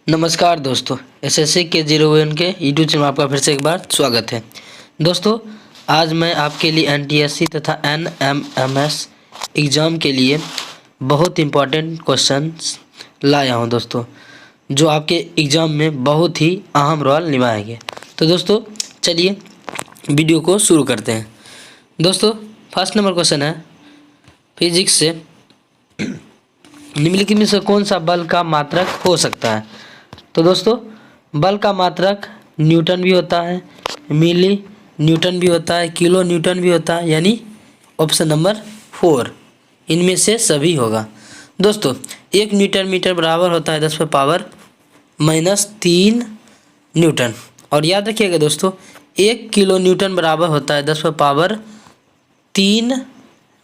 नमस्कार दोस्तों, एसएससी के 01 के यूट्यूब चैनल में आपका फिर से एक बार स्वागत है। दोस्तों, आज मैं आपके लिए एनटीएससी तथा एनएमएमएस एग्ज़ाम के लिए बहुत इम्पोर्टेंट क्वेश्चंस लाया हूं दोस्तों, जो आपके एग्ज़ाम में बहुत ही अहम रोल निभाएंगे। तो दोस्तों चलिए वीडियो को शुरू करते हैं। दोस्तों, फर्स्ट नंबर क्वेश्चन है फिजिक्स से, निम्नलिखित में से कौन सा बल का मात्रक हो सकता है? तो दोस्तों, बल का मात्रक न्यूटन भी होता है, मिली न्यूटन भी होता है, किलो न्यूटन भी होता है, यानी ऑप्शन नंबर 4 इनमें से सभी होगा। दोस्तों, 1 न्यूटन मीटर बराबर होता है 10⁻³ न्यूटन। और याद रखिएगा दोस्तों, 1 किलो न्यूटन बराबर होता है 10⁻³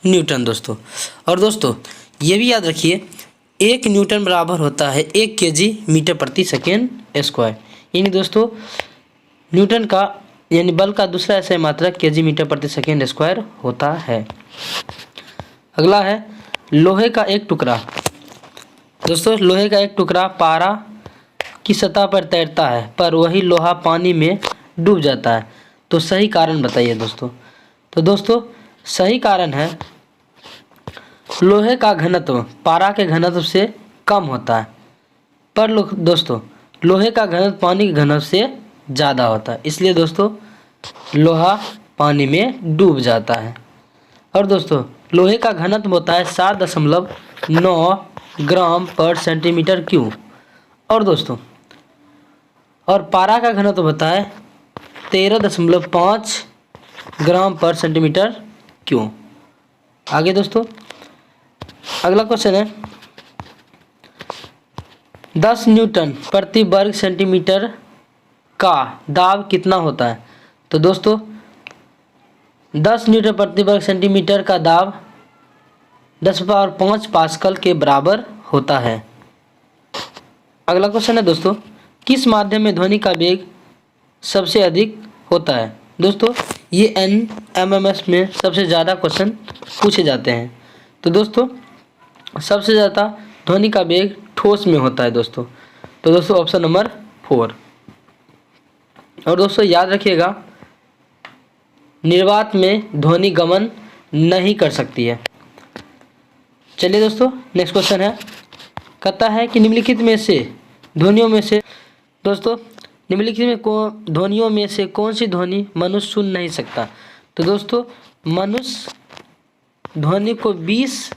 न्यूटन दोस्तों। और दोस्तों ये भी याद रखिए, 1 न्यूटन बराबर होता है 1 केजी मीटर प्रति सेकेंड स्क्वायर। यानी दोस्तों न्यूटन का यानी बल का दूसरा ऐसा मात्रक केजी मीटर प्रति सेकेंड स्क्वायर होता है। अगला है लोहे का एक टुकड़ा। दोस्तों, लोहे का एक टुकड़ा पारा की सतह पर तैरता है, पर वही लोहा पानी में डूब जाता है, तो सही कारण बताइए दोस्तों। तो दोस्तों सही कारण है, लोहे का घनत्व पारा के घनत्व से कम होता है, पर दोस्तों लोहे का घनत्व पानी के घनत्व से ज़्यादा होता है, इसलिए दोस्तों लोहा पानी में डूब जाता है। और दोस्तों लोहे का घनत्व होता है 7.9 ग्राम पर सेंटीमीटर क्यूब। और दोस्तों और पारा का घनत्व होता है 13.5 ग्राम पर सेंटीमीटर क्यूब। आगे दोस्तों अगला क्वेश्चन है 10 न्यूटन प्रति वर्ग सेंटीमीटर का दाब कितना होता है? तो दोस्तों 10 न्यूटन प्रति वर्ग सेंटीमीटर का दाब 10⁵ पास्कल के बराबर होता है। अगला क्वेश्चन है दोस्तों, किस माध्यम में ध्वनि का वेग सबसे अधिक होता है? दोस्तों ये एनएमएमएस में सबसे ज़्यादा क्वेश्चन पूछे जाते हैं। तो दोस्तों सबसे ज़्यादा ध्वनि का वेग ठोस में होता है दोस्तों। तो दोस्तों ऑप्शन नंबर 4। और दोस्तों याद रखिएगा, निर्वात में ध्वनि गमन नहीं कर सकती है। चलिए दोस्तों नेक्स्ट क्वेश्चन है, कहता है कि निम्नलिखित में से ध्वनियों में से दोस्तों निम्नलिखित में ध्वनियों में से कौन सी ध्वनि मनुष्य सुन नहीं सकता? तो दोस्तों मनुष्य ध्वनि को 20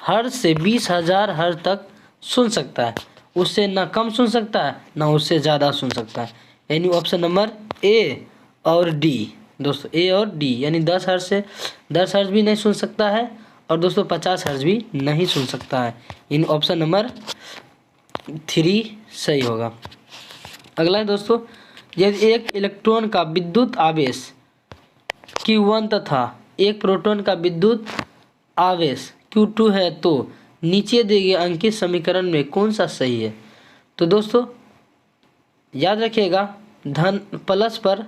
हर्ट्ज से 20,000 हर्ट्ज तक सुन सकता है, उससे ना कम सुन सकता है ना उससे ज़्यादा सुन सकता है, यानी ऑप्शन नंबर ए और डी दोस्तों, ए और डी, यानी 10 हर्ट्ज से 10 हर्ट्ज भी नहीं सुन सकता है और दोस्तों 50 हर्ट्ज भी नहीं सुन सकता है, यानी ऑप्शन नंबर 3 सही होगा। अगला है दोस्तों, यदि एक इलेक्ट्रॉन का विद्युत आवेश Q1 तथा एक प्रोटॉन का विद्युत आवेश Q2 है, तो नीचे दिए गए अंकित समीकरण में कौन सा सही है? तो दोस्तों याद रखिएगा, धन प्लस पर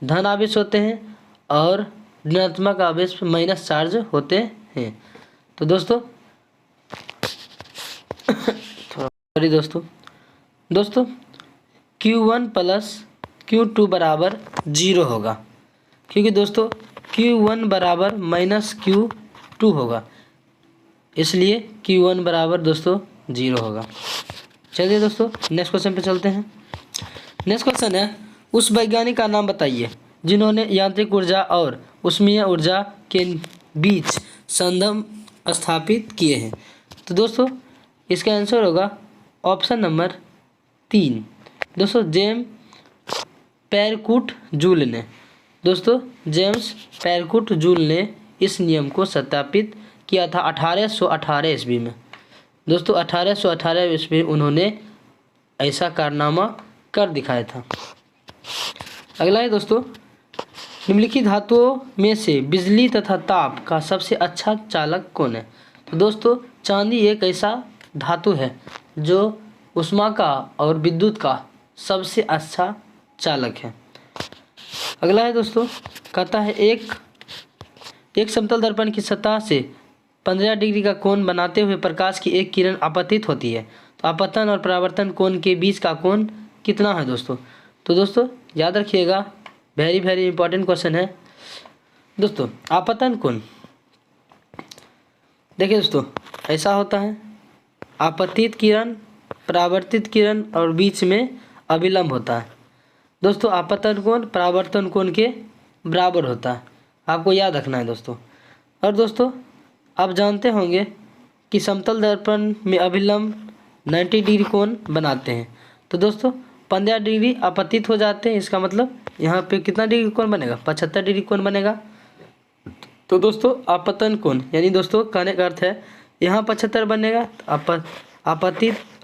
धन आवेश होते हैं और ऋणात्मक आवेश पर माइनस चार्ज होते हैं। तो दोस्तों सॉरी दोस्तों Q1 प्लस Q2 बराबर 0 होगा, क्योंकि दोस्तों Q1 बराबर माइनस Q2 होगा, इसलिए Q1 बराबर दोस्तों 0 होगा। चलिए दोस्तों नेक्स्ट क्वेश्चन पे चलते हैं। नेक्स्ट क्वेश्चन है, उस वैज्ञानिक का नाम बताइए जिन्होंने यांत्रिक ऊर्जा और ऊष्मीय ऊर्जा के बीच संबंध स्थापित किए हैं? तो दोस्तों इसका आंसर होगा ऑप्शन नंबर 3 दोस्तों, जेम्स पेरकुट जूल ने। दोस्तों जेम्स पेरकुट जूल ने इस नियम को सत्यापित किया था 1818 ईस्वी में। दोस्तों 1818 ईस्वी में उन्होंने ऐसा कारनामा कर दिखाया था। अगला है दोस्तों, निम्नलिखित धातुओं में से बिजली तथा ताप का सबसे अच्छा चालक कौन है? तो दोस्तों चांदी एक ऐसा धातु है जो ऊष्मा का और विद्युत का सबसे अच्छा चालक है। अगला है दोस्तों, कहता है एक समतल दर्पण की सतह से 15 डिग्री का कोण बनाते हुए प्रकाश की एक किरण आपतित होती है, तो आपतन और परावर्तन कोण के बीच का कोण कितना है दोस्तों? तो दोस्तों याद रखिएगा, वेरी वेरी इंपॉर्टेंट क्वेश्चन है दोस्तों। आपतन कोण देखिए दोस्तों, ऐसा होता है, आपतित किरण, परावर्तित किरण और बीच में अभिलंब होता है दोस्तों। आपतन कोण परावर्तन कोण के बराबर होता है, आपको याद रखना है दोस्तों। और दोस्तों आप जानते होंगे कि समतल दर्पण में अभिलंब 90 डिग्री कोण बनाते हैं। तो दोस्तों 15 डिग्री आपतित हो जाते हैं, इसका मतलब यहाँ पे कितना डिग्री कोण बनेगा? 75 डिग्री कोण बनेगा। तो दोस्तों आपतन कोण यानी दोस्तों कहने का अर्थ है यहाँ 75 बनेगा,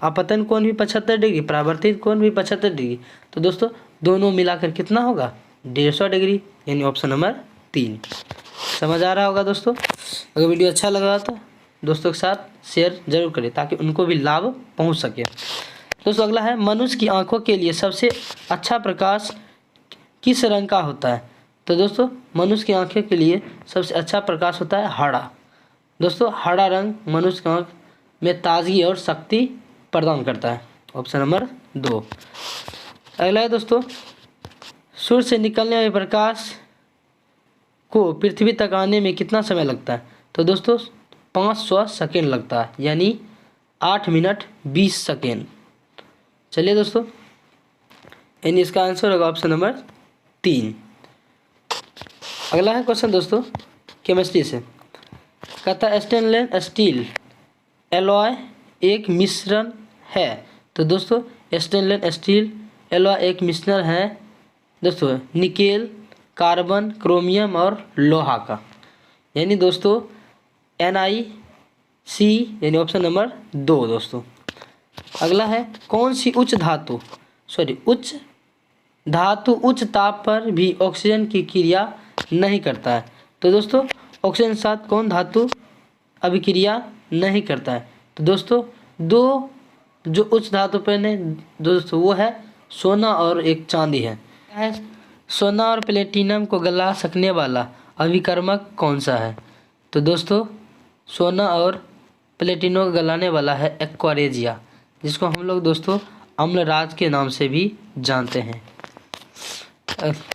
आपतन कोण भी 75 डिग्री, परावर्तित कोण भी 75 डिग्री। तो दोस्तों दोनों मिलाकर कितना होगा? 150 डिग्री, यानी ऑप्शन नंबर 3। समझ आ रहा होगा दोस्तों। अगर वीडियो अच्छा लगा तो दोस्तों के साथ शेयर जरूर करें ताकि उनको भी लाभ पहुंच सके। दोस्तों अगला है, मनुष्य की आंखों के लिए सबसे अच्छा प्रकाश किस रंग का होता है? तो दोस्तों मनुष्य की आंखों के लिए सबसे अच्छा प्रकाश होता है हरा। दोस्तों हरा रंग मनुष्य की आंख में ताजगी और शक्ति प्रदान करता है, ऑप्शन नंबर 2। अगला है दोस्तों, सूर्य से निकलने वाले प्रकाश को पृथ्वी तक आने में कितना समय लगता है? तो दोस्तों 500 सेकेंड लगता है, यानी 8 मिनट 20 सेकेंड। चलिए दोस्तों, यानी इसका आंसर होगा ऑप्शन नंबर 3। अगला है क्वेश्चन दोस्तों केमिस्ट्री से, कहता है स्टेनलेस स्टील एलॉय एक मिश्रण है। तो दोस्तों स्टेनलेस स्टील एलॉय एक मिश्रण है दोस्तों निकेल, कार्बन, क्रोमियम और लोहा का, यानी दोस्तों NiC, यानी ऑप्शन नंबर 2 दोस्तों। अगला है, कौन सी उच्च धातु उच्च ताप पर भी ऑक्सीजन की क्रिया नहीं करता है? तो दोस्तों ऑक्सीजन के साथ कौन धातु अभिक्रिया नहीं करता है? तो दोस्तों दो जो उच्च धातु पर ने दोस्तों वो है सोना और एक चांदी है। सोना और प्लेटिनम को गला सकने वाला अभिकर्मक कौन सा है? तो दोस्तों सोना और प्लेटिनम को गलाने वाला है एक्वारेजिया, जिसको हम लोग दोस्तों अम्लराज के नाम से भी जानते हैं।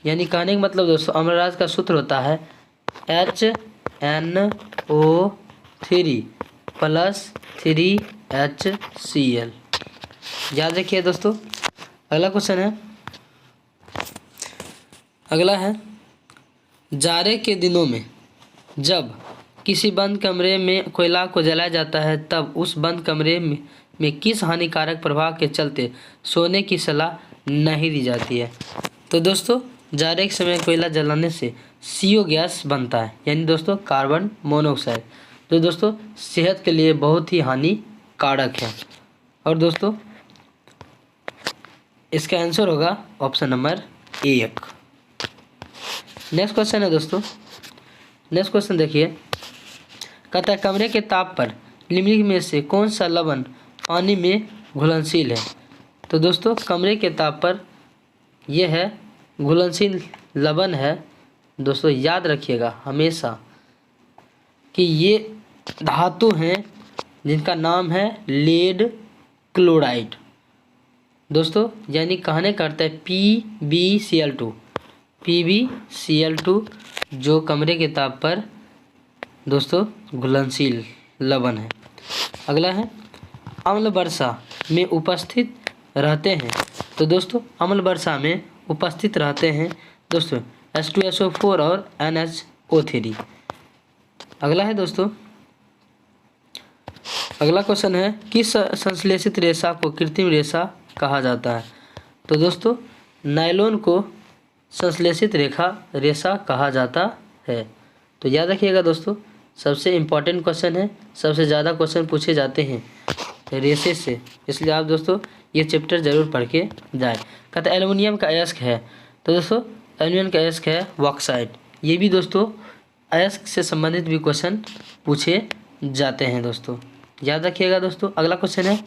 यानी कहने का मतलब दोस्तों अम्लराज का सूत्र होता है HNO3 + 3HCl। याद रखिए दोस्तों। अगला क्वेश्चन है, अगला है, जाड़े के दिनों में जब किसी बंद कमरे में कोयला को जलाया जाता है तब उस बंद कमरे में किस हानिकारक प्रभाव के चलते सोने की सलाह नहीं दी जाती है? तो दोस्तों जाड़े के समय कोयला जलाने से CO गैस बनता है, यानी दोस्तों कार्बन मोनोऑक्साइड, जो दोस्तों सेहत के लिए बहुत ही हानिकारक है। और दोस्तों इसका आंसर होगा ऑप्शन नंबर 1। नेक्स्ट क्वेश्चन है दोस्तों, नेक्स्ट क्वेश्चन देखिए, कहता है कमरे के ताप पर निम्नलिखित में से कौन सा लवण पानी में घुलनशील है? तो दोस्तों कमरे के ताप पर यह है घुलनशील लवण है दोस्तों। याद रखिएगा हमेशा कि ये धातु हैं जिनका नाम है लेड क्लोराइड दोस्तों, यानी कहने का अर्थ है PbCl2 जो कमरे के ताप पर दोस्तों घुलनशील लवण है। अगला है, अम्ल वर्षा में उपस्थित रहते हैं। तो दोस्तों अम्ल वर्षा में उपस्थित रहते हैं दोस्तों H2SO4 और NHO3। अगला है दोस्तों, अगला क्वेश्चन है, किस संश्लेषित रेशा को कृत्रिम रेशा कहा जाता है? तो दोस्तों नायलॉन को संश्लेषित रेशा कहा जाता है। तो याद रखिएगा दोस्तों, सबसे इम्पॉर्टेंट क्वेश्चन है, सबसे ज़्यादा क्वेश्चन पूछे जाते हैं रेशे से, इसलिए आप दोस्तों ये चैप्टर जरूर पढ़ के जाए। कहता है एल्युमिनियम का अयस्क है। तो दोस्तों एल्युमिनियम का अयस्क है बॉक्साइट। ये भी दोस्तों अयस्क से संबंधित भी क्वेश्चन पूछे जाते हैं दोस्तों, याद रखिएगा दोस्तों। अगला क्वेश्चन है,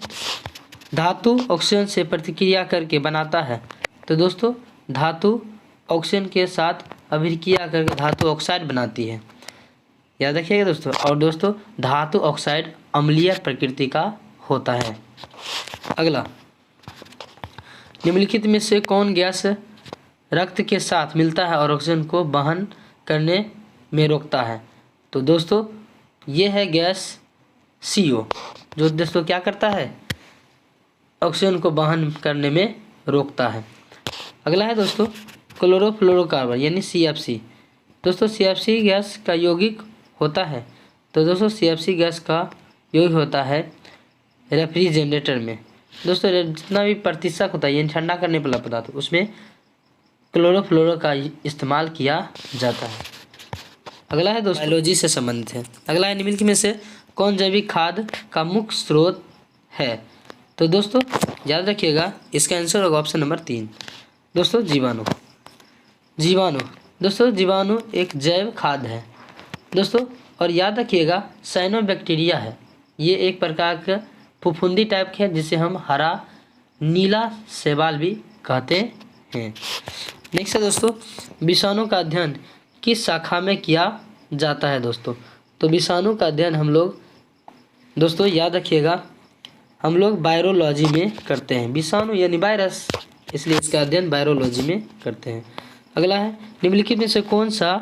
धातु ऑक्सीजन से प्रतिक्रिया करके बनाता है। तो दोस्तों धातु ऑक्सीजन के साथ अभिक्रिया करके धातु ऑक्साइड बनाती है, याद रखिएगा दोस्तों। और दोस्तों धातु ऑक्साइड अम्लीय प्रकृति का होता है। अगला, निम्नलिखित में से कौन गैस रक्त के साथ मिलता है और ऑक्सीजन को वहन करने में रोकता है? तो दोस्तों ये है गैस CO, जो दोस्तों क्या करता है, ऑक्सीजन को वहन करने में रोकता है। अगला है दोस्तों क्लोरोफ्लोरोकार्बन यानी CFC। दोस्तों CFC गैस का यौगिक होता है। तो दोस्तों CFC गैस का यौगिक होता है रेफ्रिजरेटर में। दोस्तों जितना भी प्रतिशत होता है यानी ठंडा करने वाला पदार्थ, उसमें क्लोरोफ्लोरो का इस्तेमाल किया जाता है। अगला है दोस्तों बायोलॉजी से संबंधित है। अगला है निम्नलिखित में से कौन जैविक खाद का मुख्य स्रोत है? तो दोस्तों याद रखिएगा, इसका आंसर होगा ऑप्शन नंबर 3, दोस्तों जीवाणु। दोस्तों जीवाणु एक जैव खाद है दोस्तों, और याद रखिएगा साइनोबैक्टीरिया है। ये एक प्रकार का फफूंदी टाइप के है जिसे हम हरा नीला शैवाल भी कहते हैं। नेक्स्ट है दोस्तों विषाणु का अध्ययन किस शाखा में किया जाता है? दोस्तों तो विषाणु का अध्ययन हम लोग दोस्तों याद रखिएगा, हम लोग वायरोलॉजी में करते हैं। विषाणु यानी वायरस, इसलिए इसका अध्ययन वायरोलॉजी में करते हैं। अगला है निम्नलिखित में से कौन सा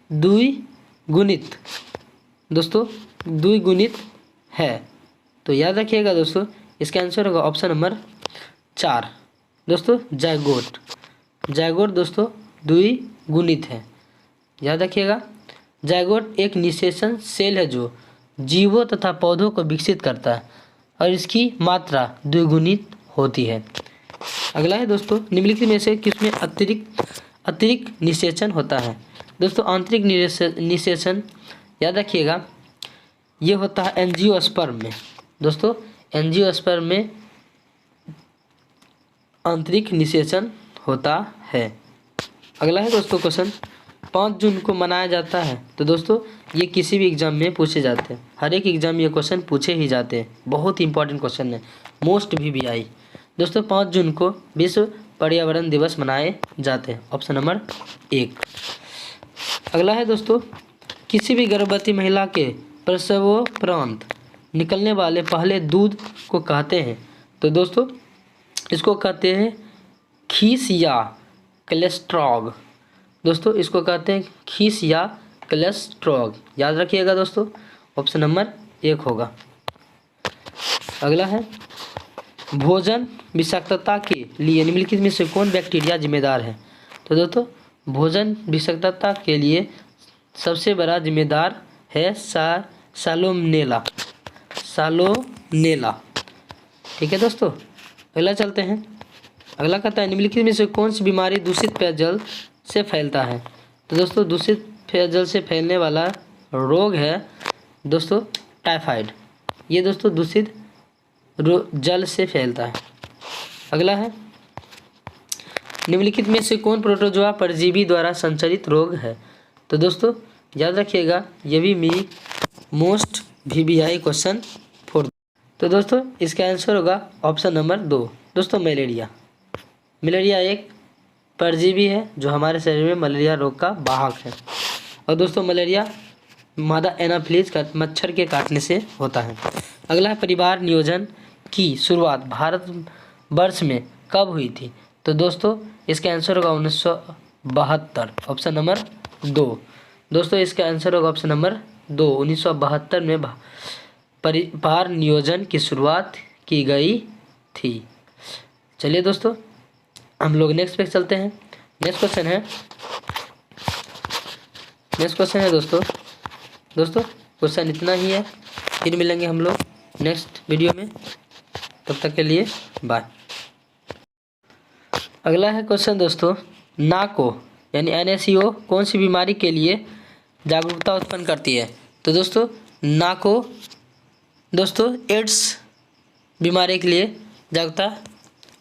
द्विगुणित दोस्तों द्विगुणित है? तो याद रखिएगा दोस्तों, इसका आंसर होगा ऑप्शन नंबर 4, दोस्तों जायगोट दोस्तों द्विगुणित है। याद रखिएगा, जायगोट एक निषेचन सेल है जो जीवों तथा पौधों को विकसित करता है और इसकी मात्रा द्विगुणित होती है। अगला है दोस्तों निम्नलिखित में से किसमें अतिरिक्त निषेचन होता है? दोस्तों आंतरिक निषेचन याद रखिएगा, ये होता है एंजियोस्पर्म में। दोस्तों एंजियोस्पर्म में आंतरिक निषेचन होता है। अगला है दोस्तों क्वेश्चन 5 जून को मनाया जाता है। तो दोस्तों ये किसी भी एग्जाम में पूछे जाते हैं, हर एक एग्जाम में ये क्वेश्चन पूछे ही जाते हैं, बहुत इंपॉर्टेंट क्वेश्चन है, मोस्ट VVI। दोस्तों 5 जून को विश्व पर्यावरण दिवस मनाए जाते हैं, ऑप्शन नंबर 1। अगला है दोस्तों किसी भी गर्भवती महिला के प्रसवोपरांत निकलने वाले पहले दूध को कहते हैं? तो दोस्तों इसको कहते हैं खीस या कोलेस्ट्रॉल। दोस्तों इसको कहते हैं खीस या कोलेस्ट्रॉल। याद रखिएगा दोस्तों, ऑप्शन नंबर 1 होगा। अगला है भोजन विषाक्तता के लिए निम्नलिखित में से कौन बैक्टीरिया जिम्मेदार है? तो दोस्तों भोजन विषाक्तता के लिए सबसे बड़ा जिम्मेदार है सालोमोनेला। ठीक है दोस्तों, अगला चलते हैं। अगला कहता है निम्नलिखित में से कौन सी बीमारी दूषित पेयजल से फैलता है? तो दोस्तों दूषित पेयजल से फैलने वाला रोग है दोस्तों टाइफाइड। ये दोस्तों दूषित जल से फैलता है। अगला है निम्नलिखित में से कौन प्रोटोजोआ परजीवी द्वारा संचालित रोग है? तो दोस्तों याद रखिएगा, ये भी मोस्ट VVI क्वेश्चन 4। तो दोस्तों इसका आंसर होगा ऑप्शन नंबर 2, दोस्तों मलेरिया एक परजीवी है जो हमारे शरीर में मलेरिया रोग का वाहक है। और दोस्तों मलेरिया मादा एनाफिलीज का मच्छर के काटने से होता है। अगला है परिवार नियोजन की शुरुआत भारत वर्ष में कब हुई थी? तो दोस्तों इसका आंसर होगा 1972, ऑप्शन नंबर 2। दोस्तों इसका आंसर होगा ऑप्शन नंबर 2, 1972 में परिवार नियोजन की शुरुआत की गई थी। चलिए दोस्तों हम लोग नेक्स्ट पे चलते हैं। नेक्स्ट क्वेश्चन है दोस्तों क्वेश्चन इतना ही है, फिर मिलेंगे हम लोग नेक्स्ट वीडियो में, तब तक के लिए बाय। अगला है क्वेश्चन दोस्तों नाको यानी NaCO कौन सी बीमारी के लिए जागरूकता उत्पन्न करती है? तो दोस्तों नाको दोस्तों एड्स बीमारी के लिए जागरूकता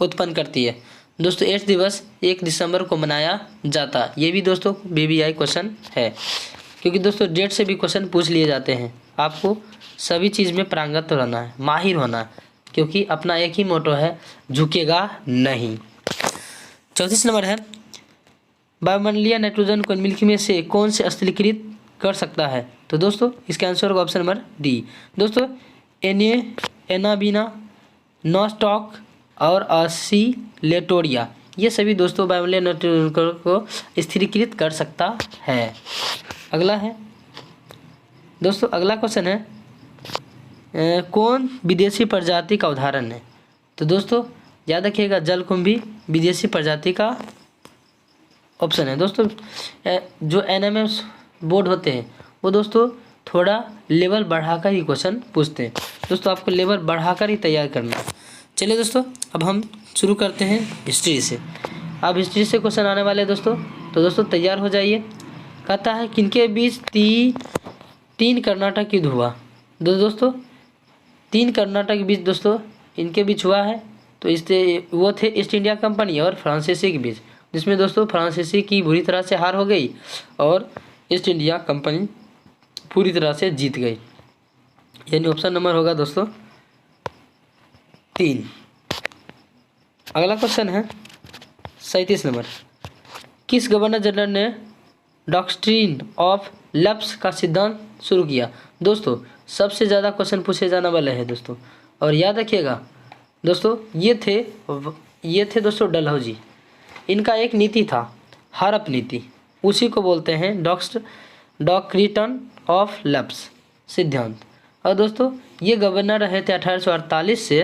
उत्पन्न करती है। दोस्तों एड्स दिवस 1 दिसंबर को मनाया जाता, ये भी दोस्तों VVI क्वेश्चन है, क्योंकि दोस्तों डेट से भी क्वेश्चन पूछ लिए जाते हैं। आपको सभी चीज़ में पारंगत रहना है, माहिर होना है, क्योंकि अपना एक ही मोटो है झुकेगा नहीं। 34 नंबर है वायुमंडलीय नाइट्रोजन को निम्नलिखित में से कौन से स्थलीकृत कर सकता है? तो दोस्तों इसका आंसर होगा ऑप्शन नंबर D, दोस्तों एनाबीना, नॉस्टॉक और ऑसिलेटोरिया, ये सभी दोस्तों वायुमंडलीय नेटवर्क को स्थिरीकृत कर सकता है। अगला है दोस्तों, अगला क्वेश्चन है कौन विदेशी प्रजाति का उदाहरण है? तो दोस्तों याद रखिएगा, जलकुंभी विदेशी प्रजाति का ऑप्शन है। दोस्तों जो एनएमएस बोर्ड होते हैं वो दोस्तों थोड़ा लेवल बढ़ाकर ही क्वेश्चन पूछते हैं। दोस्तों आपको लेवल बढ़ाकर ही तैयार करना है। चलिए दोस्तों अब हम शुरू करते हैं हिस्ट्री से। अब हिस्ट्री से क्वेश्चन आने वाले हैं दोस्तों, तो दोस्तों तैयार हो जाइए। कहता है किनके बीच तीन कर्नाटक युद्ध हुआ? दोस्तों 3 कर्नाटक के बीच दोस्तों इनके बीच हुआ है। तो इससे वो थे ईस्ट इंडिया कंपनी और फ्रांसीसी के बीच, जिसमें दोस्तों फ्रांसीसी की बुरी तरह से हार हो गई और ईस्ट इंडिया कंपनी पूरी तरह से जीत गई। यानी ऑप्शन नंबर होगा दोस्तों 3। अगला क्वेश्चन है 37 नंबर, किस गवर्नर जनरल ने डॉक्ट्रिन ऑफ लैप्स का सिद्धांत शुरू किया? दोस्तों सबसे ज़्यादा क्वेश्चन पूछे जाने वाले हैं दोस्तों, और याद रखिएगा दोस्तों ये थे दोस्तों डलहौजी। इनका एक नीति था हड़प नीति, उसी को बोलते हैं डॉक्ट्रिन ऑफ लैप्स सिद्धांत। और दोस्तों ये गवर्नर रहे थे 1848 से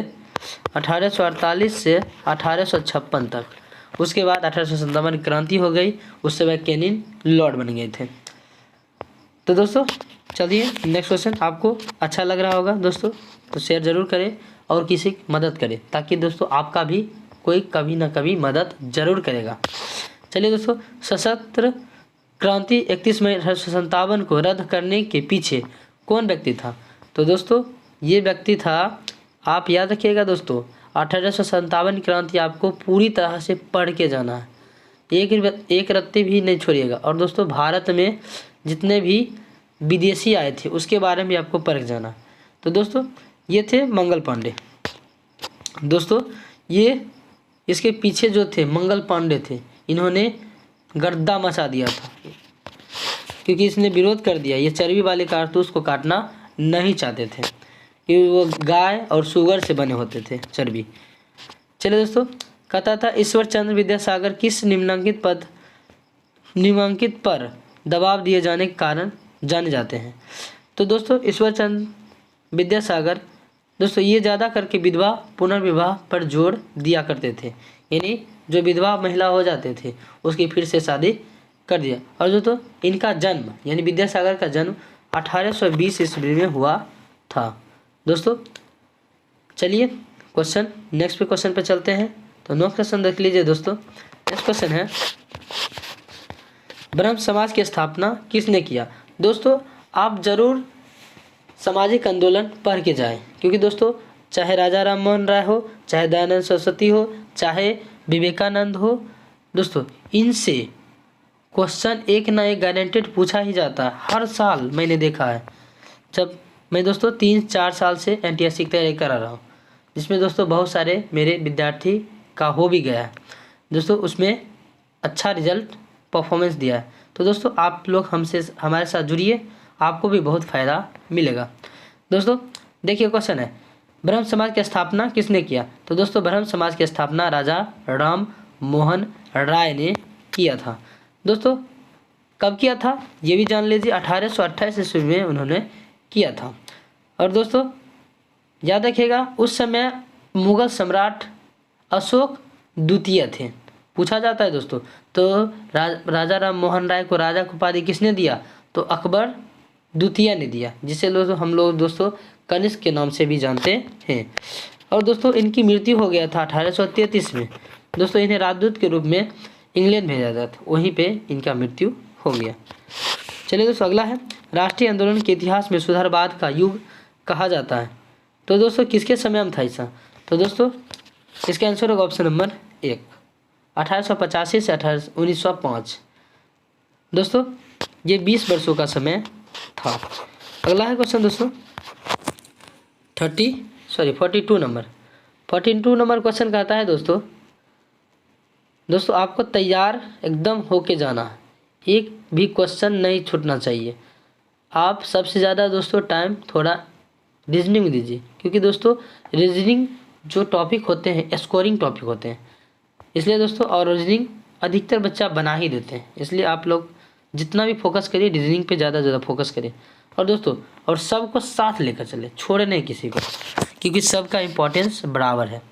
1856 तक। उसके बाद 1857 की क्रांति हो गई, उससे वह कैनिंग लॉर्ड बन गए थे। तो दोस्तों चलिए नेक्स्ट क्वेश्चन, आपको अच्छा लग रहा होगा दोस्तों तो शेयर ज़रूर करें और किसी की मदद करें, ताकि दोस्तों आपका भी कोई कभी ना कभी मदद ज़रूर करेगा। चलिए दोस्तों, सशस्त्र क्रांति 31 मई 1857 को रद्द करने के पीछे कौन व्यक्ति था? तो दोस्तों ये व्यक्ति था, आप याद रखिएगा दोस्तों 1857 की क्रांति आपको पूरी तरह से पढ़ के जाना है, एक रत्ती भी नहीं छोड़िएगा। और दोस्तों भारत में जितने भी विदेशी आए थे उसके बारे में आपको पढ़ जाना। तो दोस्तों ये थे मंगल पांडे। दोस्तों ये इसके पीछे जो थे मंगल पांडे थे, इन्होंने गर्दा मचा दिया था क्योंकि इसने विरोध कर दिया, ये चर्बी वाले कारतूस को काटना नहीं चाहते थे क्योंकि वो गाय और शुगर से बने होते थे चर्बी। चलिए दोस्तों, कहता था ईश्वर चंद्र विद्यासागर किस निम्नांकित पर दबाव दिए जाने के कारण जाने जाते हैं? तो दोस्तों ईश्वर चंद्र विद्यासागर दोस्तों ये ज़्यादा करके विधवा पुनर्विवाह पर जोर दिया करते थे, यानी जो विधवा महिला हो जाते थे उसकी फिर से शादी कर दिया। और दोस्तों इनका जन्म यानी विद्यासागर का जन्म 1820 ईस्वी में हुआ था। दोस्तों चलिए नेक्स्ट क्वेश्चन पे चलते हैं। तो नेक्स्ट क्वेश्चन देख लीजिए दोस्तों। नेक्स्ट क्वेश्चन है ब्रह्म समाज की स्थापना किसने किया? दोस्तों आप जरूर सामाजिक आंदोलन पढ़ के जाएं, क्योंकि दोस्तों चाहे राजा राम मोहन राय हो, चाहे दयानंद सरस्वती हो, चाहे विवेकानंद हो, दोस्तों इनसे क्वेश्चन एक ना एक गारंटेड पूछा ही जाता है हर साल। मैंने देखा है, जब मैं दोस्तों 3-4 साल से NTSC की तैयारी करा रहा हूँ, जिसमें दोस्तों बहुत सारे मेरे विद्यार्थी का हो भी गया है दोस्तों, उसमें अच्छा रिजल्ट परफॉर्मेंस दिया है। तो दोस्तों आप लोग हमारे साथ जुड़िए, आपको भी बहुत फ़ायदा मिलेगा। दोस्तों देखिए क्वेश्चन है ब्रह्म समाज की स्थापना किसने किया? तो दोस्तों ब्रह्म समाज की स्थापना राजा राम मोहन राय ने किया था। दोस्तों कब किया था ये भी जान लीजिए, 1828 ईस्वी में उन्होंने किया था। और दोस्तों याद रखिएगा उस समय मुगल सम्राट अशोक द्वितीय थे, पूछा जाता है दोस्तों। तो राजा राम मोहन राय को राजा की उपाधि किसने दिया? तो अकबर द्वितीय ने दिया, जिसे हम लोग दोस्तों कनिष्क के नाम से भी जानते हैं। और दोस्तों इनकी मृत्यु हो गया था 1833 में। दोस्तों इन्हें राजदूत के रूप में इंग्लैंड भेजा गया था, वहीं पे इनका मृत्यु हो गया। चलिए दोस्तों अगला है राष्ट्रीय आंदोलन के इतिहास में सुधारवाद का युग कहा जाता है। तो दोस्तों किसके समय में था ऐसा? तो दोस्तों इसका आंसर होगा ऑप्शन नंबर 1, 1885 से 1905। दोस्तों ये 20 वर्षों का समय था। अगला है क्वेश्चन दोस्तों 42 नंबर। 42 नंबर क्वेश्चन कहता है दोस्तों आपको तैयार एकदम होके जाना है, एक भी क्वेश्चन नहीं छूटना चाहिए। आप सबसे ज़्यादा दोस्तों टाइम थोड़ा रीजनिंग में दीजिए, क्योंकि दोस्तों रीजनिंग जो टॉपिक होते हैं स्कोरिंग टॉपिक होते हैं, इसलिए दोस्तों और रीजनिंग अधिकतर बच्चा बना ही देते हैं, इसलिए आप लोग जितना भी फोकस करिए रीजनिंग पे ज़्यादा फोकस करिए। और दोस्तों और सबको साथ लेकर चले, छोड़े नहीं किसी को, क्योंकि सबका इम्पोर्टेंस बराबर है।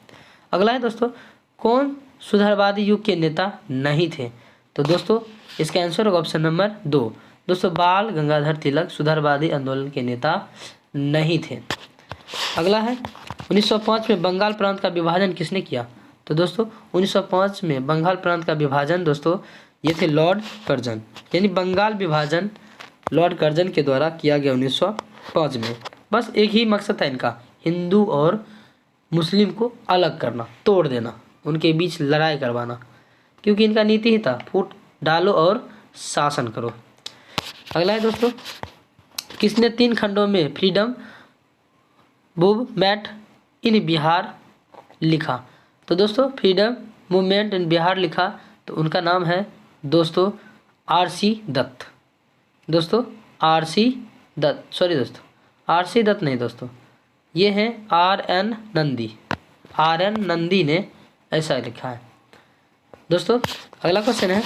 अगला है दोस्तों, कौन सुधारवादी युग के नेता नहीं थे? तो दोस्तों इसका आंसर होगा ऑप्शन नंबर 2। दोस्तों बाल गंगाधर तिलक सुधारवादी आंदोलन के नेता नहीं थे। अगला है 1905 में बंगाल प्रांत का विभाजन किसने किया? तो दोस्तों 1905 में बंगाल प्रांत का विभाजन दोस्तों ये थे लॉर्ड कर्जन, यानी बंगाल विभाजन लॉर्ड कर्जन के द्वारा किया गया 1905 में। बस एक ही मकसद था इनका, हिंदू और मुस्लिम को अलग करना, तोड़ देना, उनके बीच लड़ाई करवाना, क्योंकि इनका नीति ही था फूट डालो और शासन करो। अगला है दोस्तों, किसने 3 खंडों में फ्रीडम मूवमेंट इन बिहार लिखा? तो दोस्तों फ्रीडम मूवमेंट इन बिहार लिखा तो उनका नाम है दोस्तों आर.सी. दत्त। दोस्तों आर.सी. दत्त, सॉरी दोस्तों आर.सी. दत्त नहीं दोस्तों, ये हैं R.N. नंदी। R.N. नंदी ने ऐसा लिखा है। दोस्तों अगला क्वेश्चन है,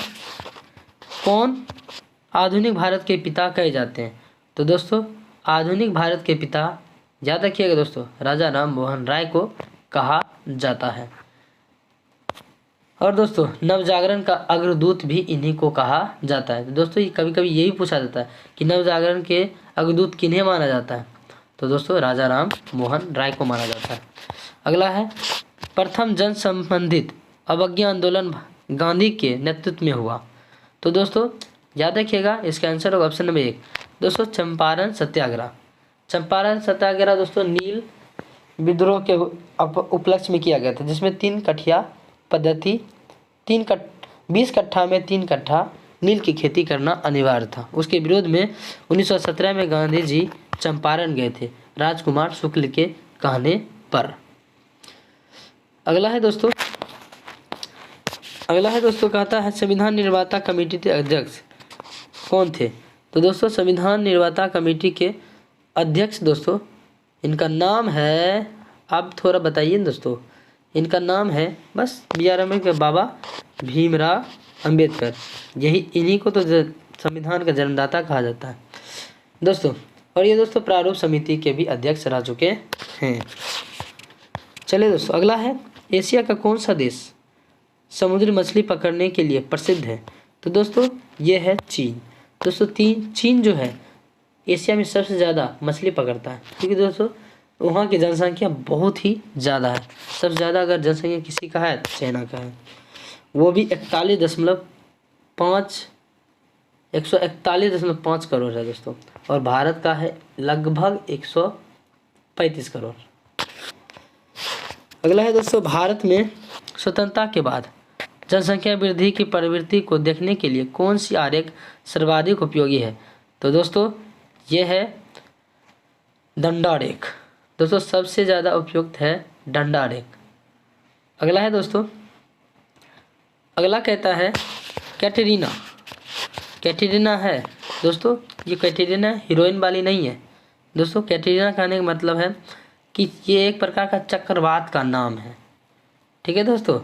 कौन आधुनिक भारत के पिता कहे जाते हैं? तो दोस्तों आधुनिक भारत के पिता याद रखिएगा दोस्तों, राजा राम मोहन राय को कहा जाता है। और दोस्तों नवजागरण का अग्रदूत भी इन्हीं को कहा जाता है। तो दोस्तों ये कभी कभी यही पूछा जाता है कि नवजागरण के अग्रदूत किन्हें माना जाता है? तो दोस्तों राजा राम मोहन राय को माना जाता है। अगला है, प्रथम जन संबंधित अवज्ञा आंदोलन गांधी के नेतृत्व में हुआ? तो दोस्तों याद रखिएगा इसका आंसर होगा ऑप्शन नंबर 1। दोस्तों चंपारण सत्याग्रह। चंपारण सत्याग्रह दोस्तों नील विद्रोह के उपलक्ष्य में किया गया था, जिसमें 3 कठिया पद्धति 20 कट्ठा में 3 कट्ठा नील की खेती करना अनिवार्य था। उसके विरोध में 1917 में गांधी जी चंपारण गए थे राजकुमार शुक्ल के कहने पर। अगला है दोस्तों कहता है संविधान निर्माता कमेटी के अध्यक्ष कौन थे? तो दोस्तों संविधान निर्माता कमेटी के अध्यक्ष दोस्तों इनका नाम है, आप थोड़ा बताइए दोस्तों, इनका नाम है बस B.R. अम्बेडकर, बाबा भीमराव अंबेडकर। यही इन्हीं को तो संविधान का जन्मदाता कहा जाता है दोस्तों। और ये दोस्तों प्रारूप समिति के भी अध्यक्ष रह चुके हैं। चलिए दोस्तों अगला है, एशिया का कौन सा देश समुद्री मछली पकड़ने के लिए प्रसिद्ध है? तो दोस्तों ये है चीन। दोस्तों चीन जो है एशिया में सबसे ज़्यादा मछली पकड़ता है, क्योंकि दोस्तों वहाँ की जनसंख्या बहुत ही ज़्यादा है। सबसे ज़्यादा अगर जनसंख्या किसी का है तो चाइना का है, वो भी 141.5 करोड़ है दोस्तों, और भारत का है लगभग 135 करोड़। अगला है दोस्तों, भारत में स्वतंत्रता के बाद जनसंख्या वृद्धि की प्रवृत्ति को देखने के लिए कौन सी आरेख सर्वाधिक उपयोगी है? तो दोस्तों ये है दंडारेख। दोस्तों सबसे ज़्यादा उपयुक्त है दंडारेख। अगला है दोस्तों, अगला कहता है कैटरीना है दोस्तों, ये कैटरीना हीरोइन वाली नहीं है दोस्तों। कैटरीना कहने का मतलब है कि ये एक प्रकार का चक्रवात का नाम है, ठीक है दोस्तों।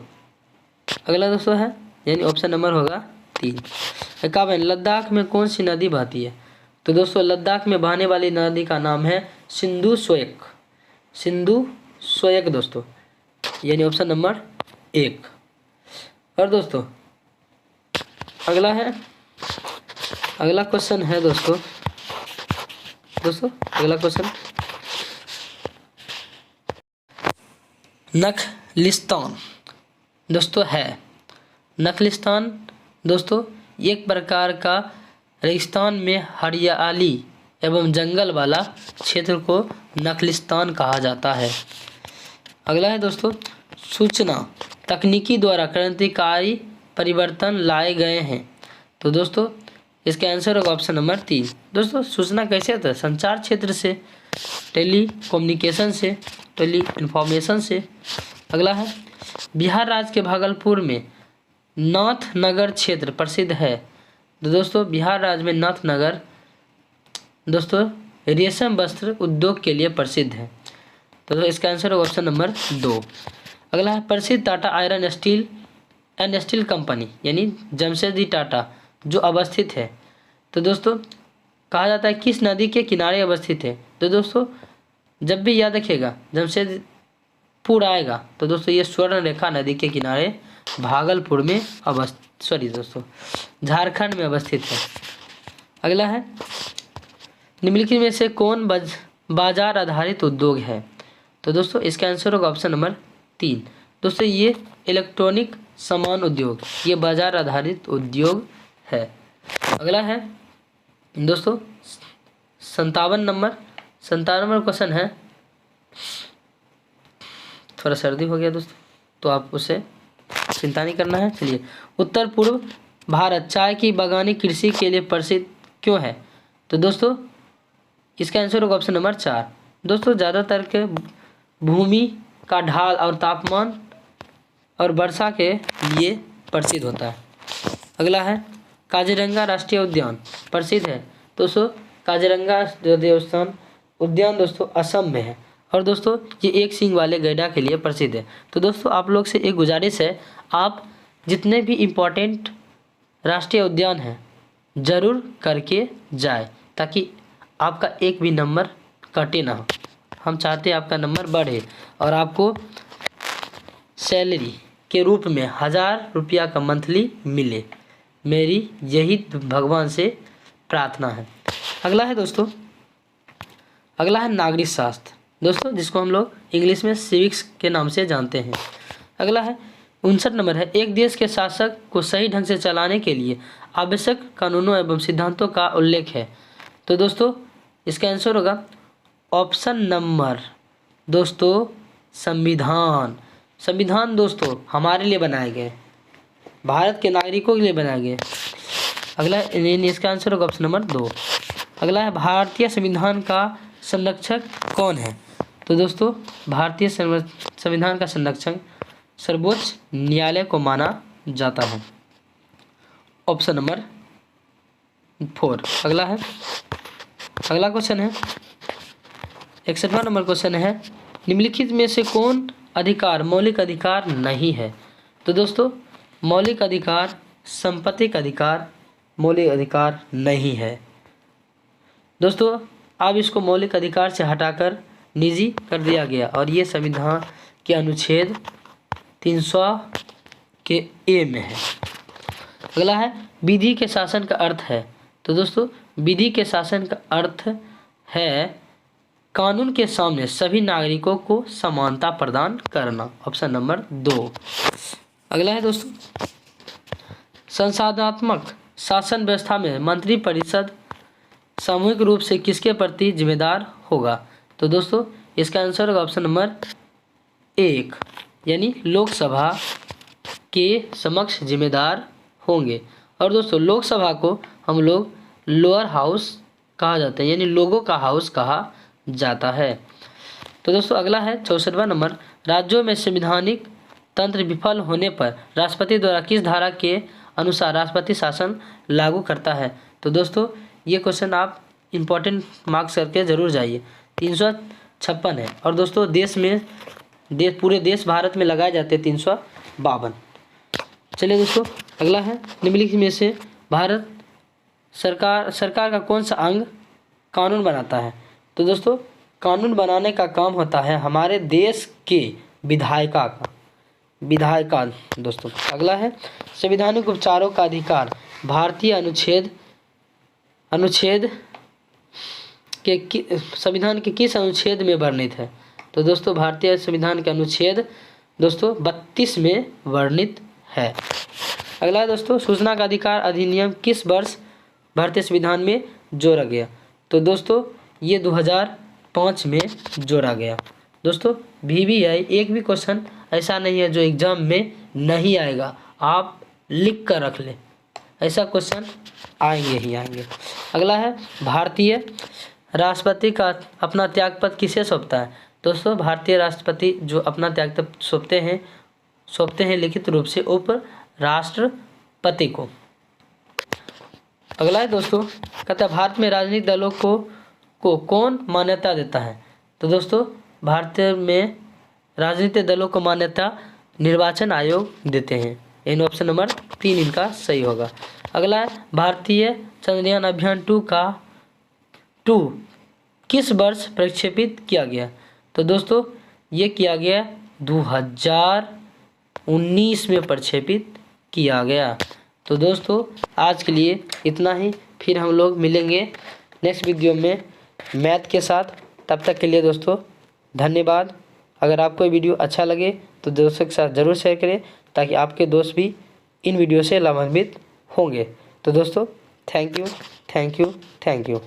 अगला दोस्तों है, यानी ऑप्शन नंबर होगा 3। 51, लद्दाख में कौन सी नदी बहती है? तो दोस्तों लद्दाख में बहने वाली नदी का नाम है सिंधु स्वयक दोस्तों, यानी ऑप्शन नंबर 1। और दोस्तों अगला क्वेश्चन है दोस्तों अगला क्वेश्चन, नखलिस्तान दोस्तों है। नखलिस्तान दोस्तों एक प्रकार का रेगिस्तान में हरियाली एवं जंगल वाला क्षेत्र को नखलिस्तान कहा जाता है। अगला है दोस्तों, सूचना तकनीकी द्वारा क्रांतिकारी परिवर्तन लाए गए हैं। तो दोस्तों इसका आंसर होगा ऑप्शन नंबर 3। दोस्तों सूचना कैसे आता है? संचार क्षेत्र से, टेली इन्फॉर्मेशन से। अगला है, बिहार राज्य के भागलपुर में नाथनगर क्षेत्र प्रसिद्ध है। तो दोस्तों बिहार राज्य में नाथनगर दोस्तों रेशम वस्त्र उद्योग के लिए प्रसिद्ध है? तो इसका आंसर होगा ऑप्शन नंबर 2। अगला है प्रसिद्ध Tata iron steel and steel company यानी जमशेदजी टाटा जो अवस्थित है, तो दोस्तों कहा जाता है किस नदी के किनारे अवस्थित है? तो दोस्तों जब भी याद रखिएगा जमशेदपुर आएगा तो दोस्तों ये स्वर्ण रेखा नदी के किनारे भागलपुर में दोस्तों झारखंड में अवस्थित है। अगला है निम्नलिखित में से कौन बाजार आधारित उद्योग है? तो दोस्तों इसका आंसर होगा ऑप्शन नंबर 3। दोस्तों ये इलेक्ट्रॉनिक सामान उद्योग ये बाजार आधारित उद्योग है। अगला है दोस्तों 57 नंबर क्वेश्चन है, थोड़ा सर्दी हो गया दोस्तों तो आप उसे चिंता नहीं करना है। चलिए, उत्तर पूर्व भारत चाय की बागानी कृषि के लिए प्रसिद्ध क्यों है? तो दोस्तों इसका आंसर होगा ऑप्शन नंबर 4। दोस्तों ज़्यादातर के भूमि का ढाल और तापमान और वर्षा के लिए प्रसिद्ध होता है। अगला है काजीरंगा राष्ट्रीय उद्यान प्रसिद्ध है। दोस्तों काजीरंगा उद्यान दोस्तों असम में है और दोस्तों ये एक सींग वाले गैंडा के लिए प्रसिद्ध है। तो दोस्तों आप लोग से एक गुजारिश है, आप जितने भी इम्पोर्टेंट राष्ट्रीय उद्यान हैं ज़रूर करके जाए ताकि आपका एक भी नंबर कटे ना हो। हम चाहते हैं आपका नंबर बढ़े और आपको सैलरी के रूप में 1000 रुपया का मंथली मिले, मेरी यही भगवान से प्रार्थना है। अगला है दोस्तों नागरिक शास्त्र दोस्तों जिसको हम लोग इंग्लिश में सिविक्स के नाम से जानते हैं। अगला है 59 नंबर है एक देश के शासक को सही ढंग से चलाने के लिए आवश्यक कानूनों एवं सिद्धांतों का उल्लेख है। तो दोस्तों इसका आंसर होगा ऑप्शन नंबर दोस्तों संविधान दोस्तों हमारे लिए बनाए गए, भारत के नागरिकों के लिए बनाए गए। अगला इसका आंसर होगा ऑप्शन नंबर 2। अगला है भारतीय संविधान का संरक्षक कौन है? तो दोस्तों भारतीय संविधान का संरक्षक सर्वोच्च न्यायालय को माना जाता है, ऑप्शन नंबर 4। अगला क्वेश्चन है 61वां नंबर क्वेश्चन है निम्नलिखित में से कौन अधिकार मौलिक अधिकार नहीं है? तो दोस्तों मौलिक अधिकार संपत्ति का अधिकार मौलिक अधिकार नहीं है। दोस्तों अब इसको मौलिक अधिकार से हटाकर निजी कर दिया गया और ये संविधान के अनुच्छेद 300 के ए में है। अगला है विधि के शासन का अर्थ है। तो दोस्तों विधि के शासन का अर्थ है कानून के सामने सभी नागरिकों को समानता प्रदान करना, ऑप्शन नंबर 2। अगला है दोस्तों संसाधनात्मक शासन व्यवस्था में मंत्रिपरिषद सामूहिक रूप से किसके प्रति जिम्मेदार होगा? तो दोस्तों इसका आंसर होगा ऑप्शन नंबर 1 यानी लोकसभा के समक्ष जिम्मेदार होंगे। और दोस्तों लोकसभा को हम लोग लोअर हाउस कहा जाता है यानी लोगों का हाउस कहा जाता है। तो दोस्तों अगला है 64वां नंबर राज्यों में संवैधानिक तंत्र विफल होने पर राष्ट्रपति द्वारा किस धारा के अनुसार राष्ट्रपति शासन लागू करता है? तो दोस्तों ये क्वेश्चन आप इम्पोर्टेंट मार्क्स करके ज़रूर जाइए, 356 है और दोस्तों पूरे देश भारत में लगाए जाते हैं 352। चलिए दोस्तों अगला है निम्नलिखित में से भारत सरकार का कौन सा अंग कानून बनाता है? तो दोस्तों कानून बनाने का काम होता है हमारे देश के विधायिका दोस्तों। अगला है संवैधानिक उपचारों का अधिकार भारतीय अनुच्छेद के संविधान के किस अनुच्छेद में वर्णित है? तो दोस्तों भारतीय संविधान के अनुच्छेद दोस्तों 32 में वर्णित है। अगला है दोस्तों सूचना का अधिकार अधिनियम किस वर्ष भारतीय संविधान में जोड़ा गया? तो दोस्तों ये 2005 में जोड़ा गया। दोस्तों VVI एक भी क्वेश्चन ऐसा नहीं है जो एग्ज़ाम में नहीं आएगा, आप लिख कर रख लें, ऐसा क्वेश्चन आएंगे ही आएंगे। अगला है भारतीय राष्ट्रपति का अपना त्यागपत्र किसे सौंपता है? दोस्तों भारतीय राष्ट्रपति जो अपना त्यागपत्र सौंपते हैं लिखित रूप से उप राष्ट्रपति को। अगला है दोस्तों कहता है भारत में राजनीतिक दलों को को कौन मान्यता देता है? तो दोस्तों भारतीय में राजनीतिक दलों को मान्यता निर्वाचन आयोग देते हैं। इन ऑप्शन नंबर 3 इनका सही होगा। अगला है भारतीय चंद्रयान अभियान 2 किस वर्ष प्रक्षेपित किया गया? तो दोस्तों ये किया गया 2019 में प्रक्षेपित किया गया। तो दोस्तों आज के लिए इतना ही, फिर हम लोग मिलेंगे नेक्स्ट वीडियो में मैथ के साथ। तब तक के लिए दोस्तों धन्यवाद। अगर आपको ये वीडियो अच्छा लगे तो दोस्तों के साथ ज़रूर शेयर करें ताकि आपके दोस्त भी इन वीडियो से लाभान्वित होंगे। तो दोस्तों थैंक यू।